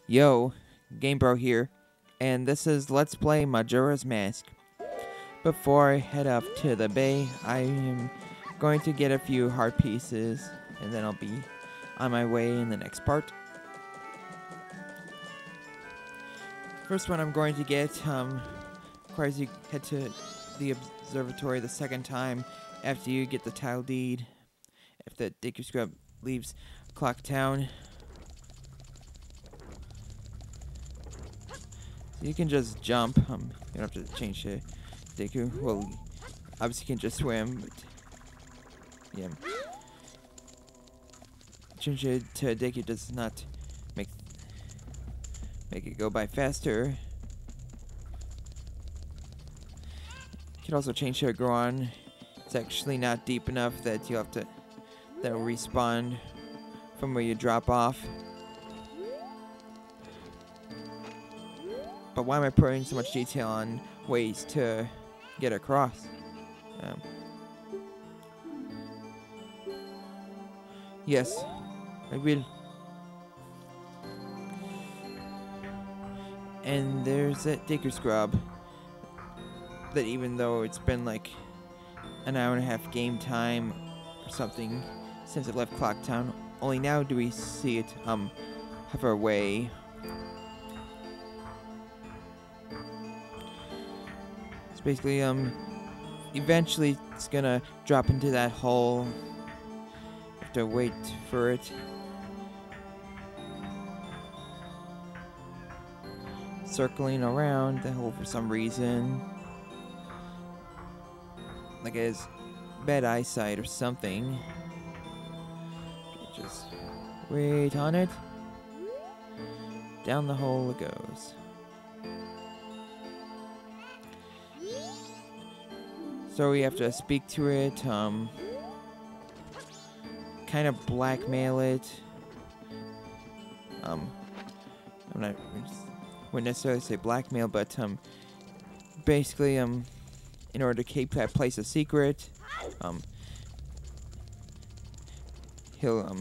Yo, GameBro here, and this is Let's Play Majora's Mask. Before I head off to the bay, I am going to get a few heart pieces, and then I'll be on my way in the next part. First one I'm going to get requires you head to the observatory the second time after you get the tile deed. If the Deku Scrub leaves Clock Town. You can just jump. You don't have to change to Deku. Well, obviously you can just swim, but yeah. Change it to Deku does not make it go by faster. You can also change to Goron. It's actually not deep enough that you have to that'll respawn from where you drop off. But why am I putting so much detail on ways to get across? Yes, I will. And there's that Deku Scrub. That even though it's been like an hour and a half game time or something since it left Clock Town, only now do we see it hover away. It's basically eventually it's gonna drop into that hole. Have to wait for it. Circling around the hole for some reason. Like it has bad eyesight or something. Just wait on it. Down the hole it goes. So we have to speak to it, kind of blackmail it. Wouldn't necessarily say blackmail, but basically in order to keep that place a secret, he'll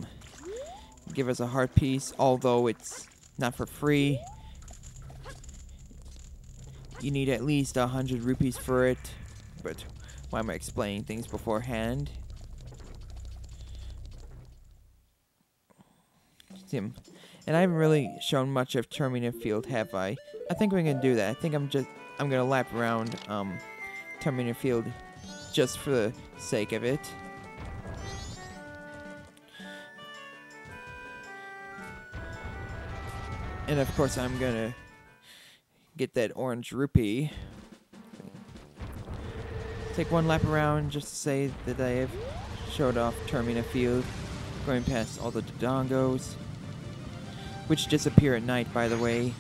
give us a heart piece, although it's not for free. You need at least 100 rupees for it, but why am I explaining things beforehand? And I haven't really shown much of Termina Field, have I? I think we're gonna do that. I think I'm gonna lap around Termina Field just for the sake of it. And of course I'm gonna get that orange rupee. Take one lap around just to say that I have showed off Termina Field, going past all the Dodongos, which disappear at night, by the way.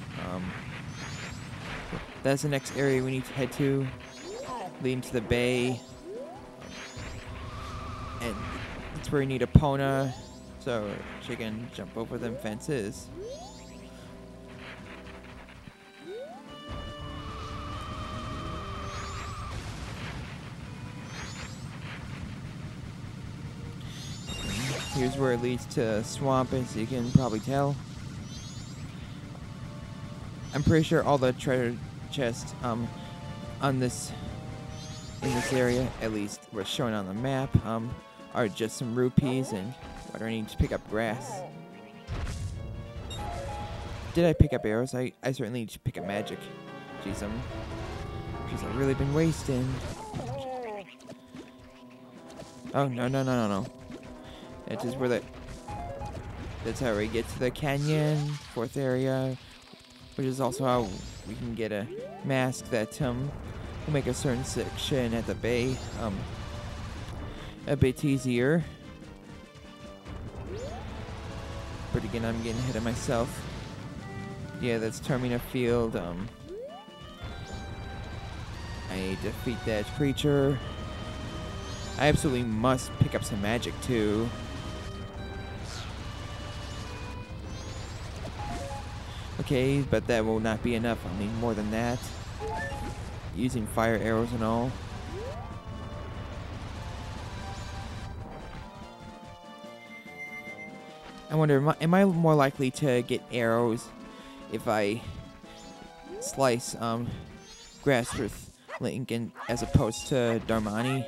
That's the next area we need to head to, leading to the bay. And that's where we need Epona, so she can jump over them fences. Here's where it leads to swamp, as you can probably tell. I'm pretty sure all the treasure chests in this area, at least what's shown on the map, are just some rupees, and what do I need to pick up? Grass. Did I pick up arrows? I certainly need to pick up magic. Jeez, I've really been wasting. Oh, no. That is where that's how we get to the canyon, fourth area, which is also how we can get a mask that will make a certain section at the bay a bit easier. But again, I'm getting ahead of myself. Yeah, that's Termina Field. I defeat that creature. I absolutely must pick up some magic too. Okay, but that will not be enough. I'll need more than that. Using fire arrows and all. I wonder, am I more likely to get arrows if I slice grass with Link as opposed to Darmani.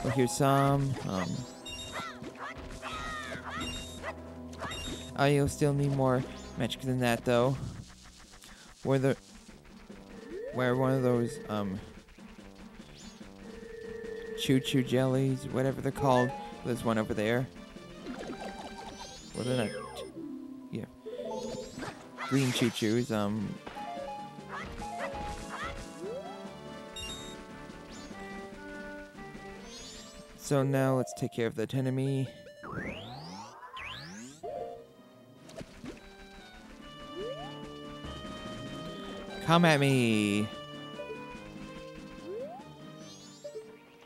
Well, here's some. You'll still need more magic than that, though. Where one of those choo-choo jellies, whatever they're called. There's one over there. Well, they're not. Yeah. Green choo-choos. So now let's take care of the enemy. Come at me.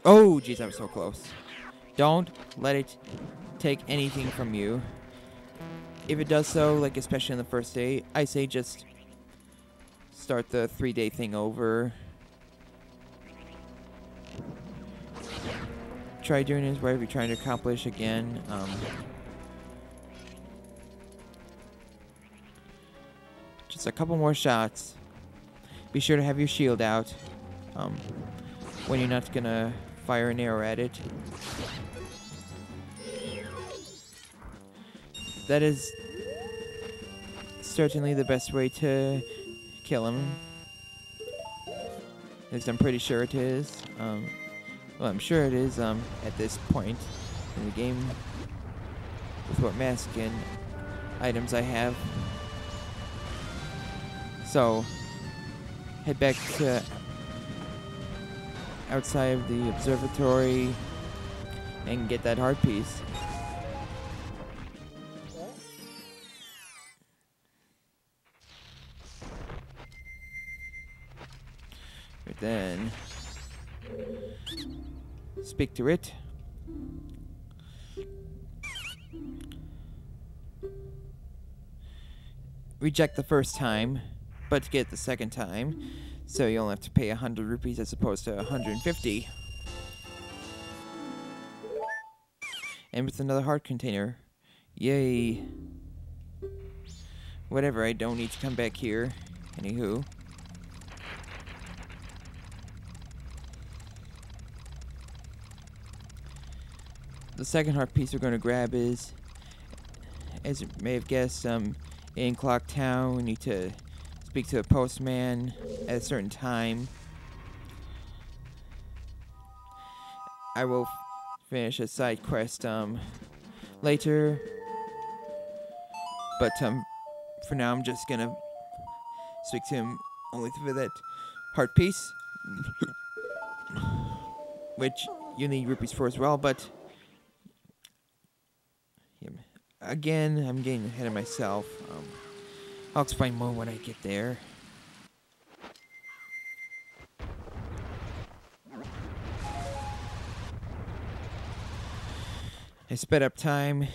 Oh, jeez, I was so close. Don't let it take anything from you. If it does so, like especially on the first day, I say just start the 3-day thing over. Try doing this whatever you're trying to accomplish again. Just a couple more shots. Be sure to have your shield out when you're not gonna fire an arrow at it. That is certainly the best way to kill him. At least I'm pretty sure it is. Well, I'm sure it is at this point in the game with what mask and items I have. So, head back to outside of the observatory and get that heart piece. But then speak to it. Reject the first time, but get it the second time. So you only have to pay 100 rupees as opposed to 150. And with another heart container. Yay. Whatever, I don't need to come back here. Anywho. The second heart piece we're going to grab is, as you may have guessed, in Clock Town. We need to speak to the postman at a certain time. I will finish a side quest later, but for now I'm just gonna speak to him only for that heart piece, which you need rupees for as well. But again, I'm getting ahead of myself. I'll explain more when I get there. I sped up time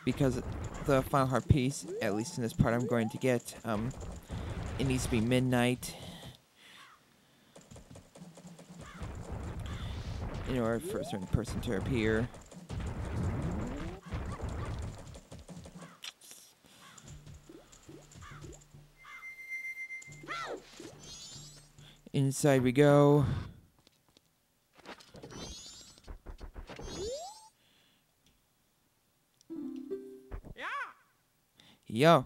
because the final heart piece, at least in this part I'm going to get, it needs to be midnight in order for a certain person to appear. Inside we go. Yo.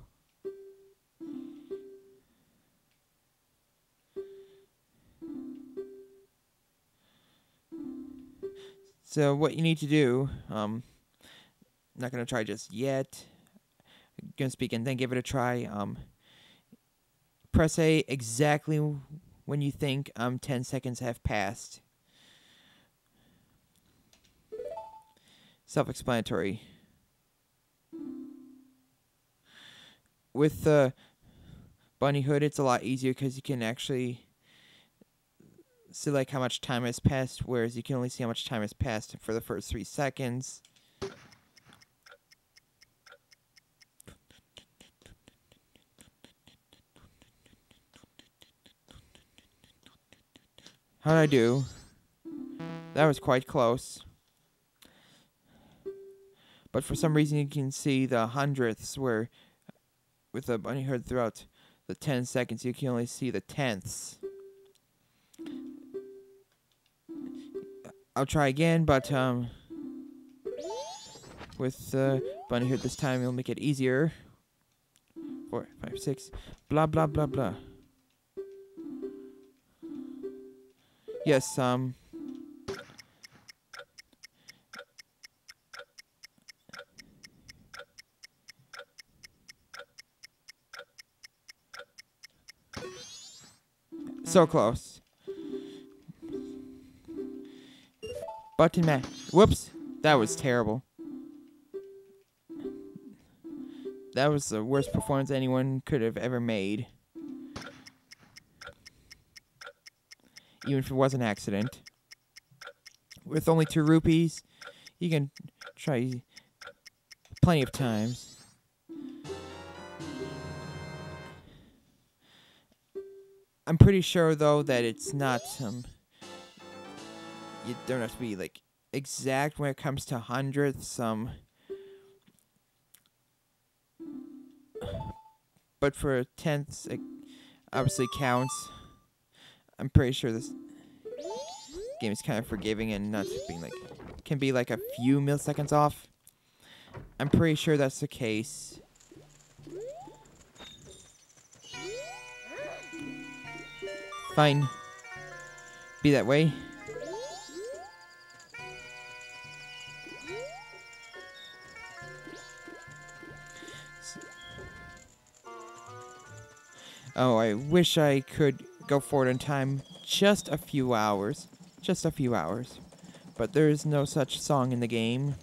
So what you need to do, not gonna try just yet. I'm gonna speak and then give it a try. Press A exactly when you think 10 seconds have passed. Self-explanatory. With the bunny hood, it's a lot easier because you can actually see like how much time has passed, whereas you can only see how much time has passed for the first 3 seconds. How'd I do? That was quite close. but for some reason you can see the hundredths where with the bunny herd throughout the 10 seconds you can only see the tenths. I'll try again, but with bunny herd this time it'll make it easier. 4, 5, 6, blah blah blah blah. Yes, so close. Button mash. Whoops, that was terrible. That was the worst performance anyone could have ever made. Even if it was an accident. With only 2 rupees, you can try plenty of times. I'm pretty sure though that it's not you don't have to be like exact when it comes to hundredths, but for tenths it obviously counts. I'm pretty sure this game is kind of forgiving and not being like can be like a few milliseconds off. I'm pretty sure that's the case. Fine. Be that way. Oh, I wish I could go forward in time just a few hours. Just a few hours. But there is no such song in the game.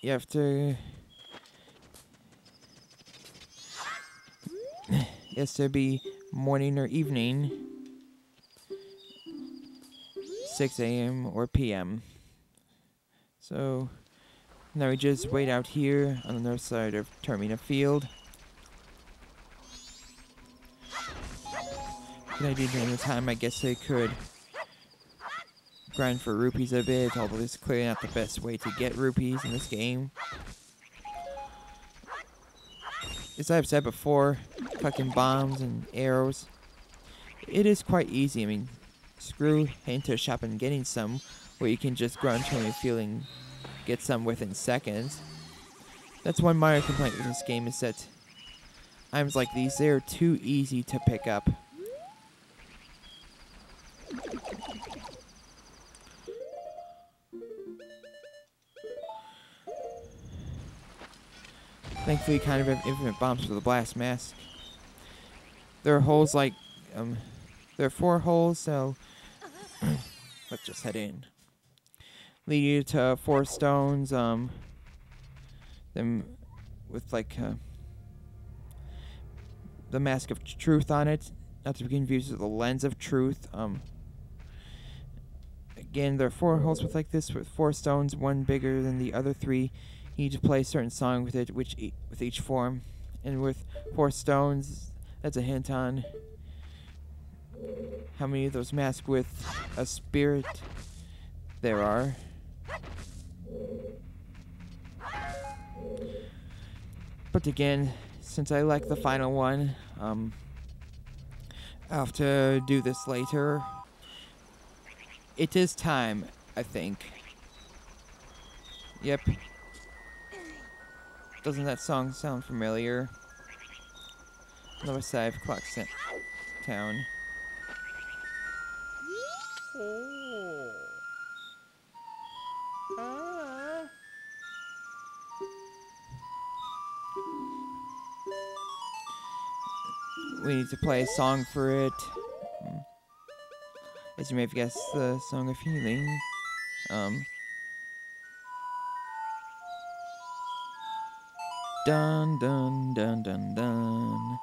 You have to... It has to be morning or evening. 6 a.m. or p.m. So, now we just wait out here on the north side of Termina Field. What can I do during the time? I guess I could grind for rupees a bit, although this is clearly not the best way to get rupees in this game. As I've said before, collecting bombs and arrows, it is quite easy. I mean, screw heading to a shop and getting some, where you can just grind until you're feeling get some within seconds. That's one minor complaint with this game, is that items like these, they're too easy to pick up. Thankfully, kind of have infinite bombs for the blast mask. There are holes like, there are 4 holes, so let's just head in. Lead you to 4 stones, them with like the mask of truth on it, not to be confused with the lens of truth. Again, there are 4 holes with like this, with 4 stones, one bigger than the other 3. You need to play a certain song with it, with each form. And with 4 stones, that's a hint on how many of those masks with a spirit there are. But again, since I like the final one, I'll have to do this later. It is time, I think. Yep. Doesn't that song sound familiar? North side of Clock Town. We need to play a song for it. As you may have guessed, the Song of Healing. Dun dun dun dun dun.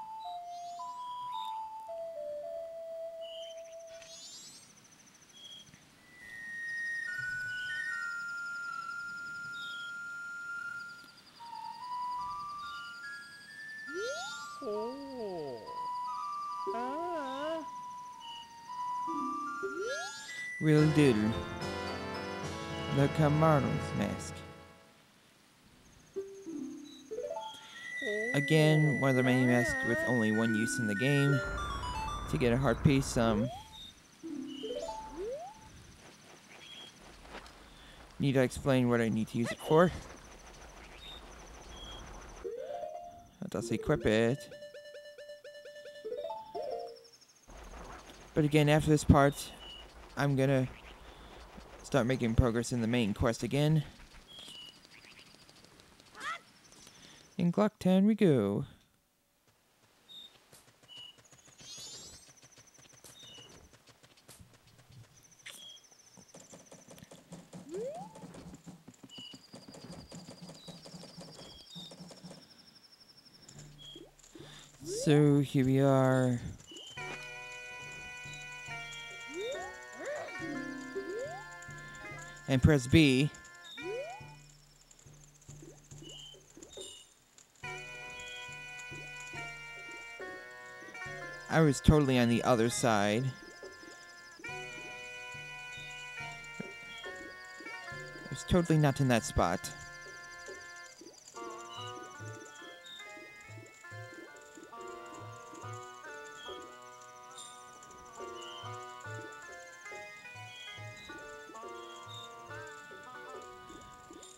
Really did. The Camaro's mask. again, one of the many masks with only one use in the game. To get a heart piece, need to explain what I need to use it for. That does equip it. But again, after this part, I'm gonna start making progress in the main quest again. In Glocktown we go. So here we are. And press B. I was totally on the other side. I was totally not in that spot.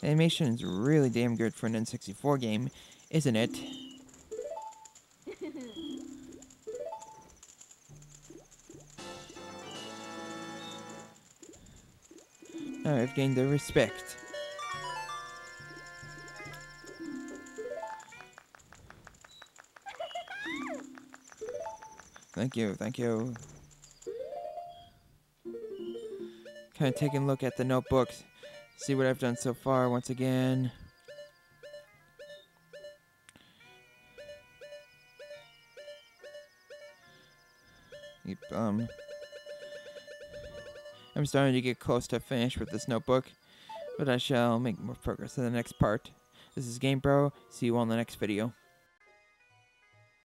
Animation is really damn good for an N64 game, isn't it? Now I've gained their respect. Thank you, thank you. Kind of taking a look at the notebooks, see what I've done so far once again. Yep, I'm starting to get close to finish with this notebook, but I shall make more progress in the next part. This is GameBro. See you all in the next video.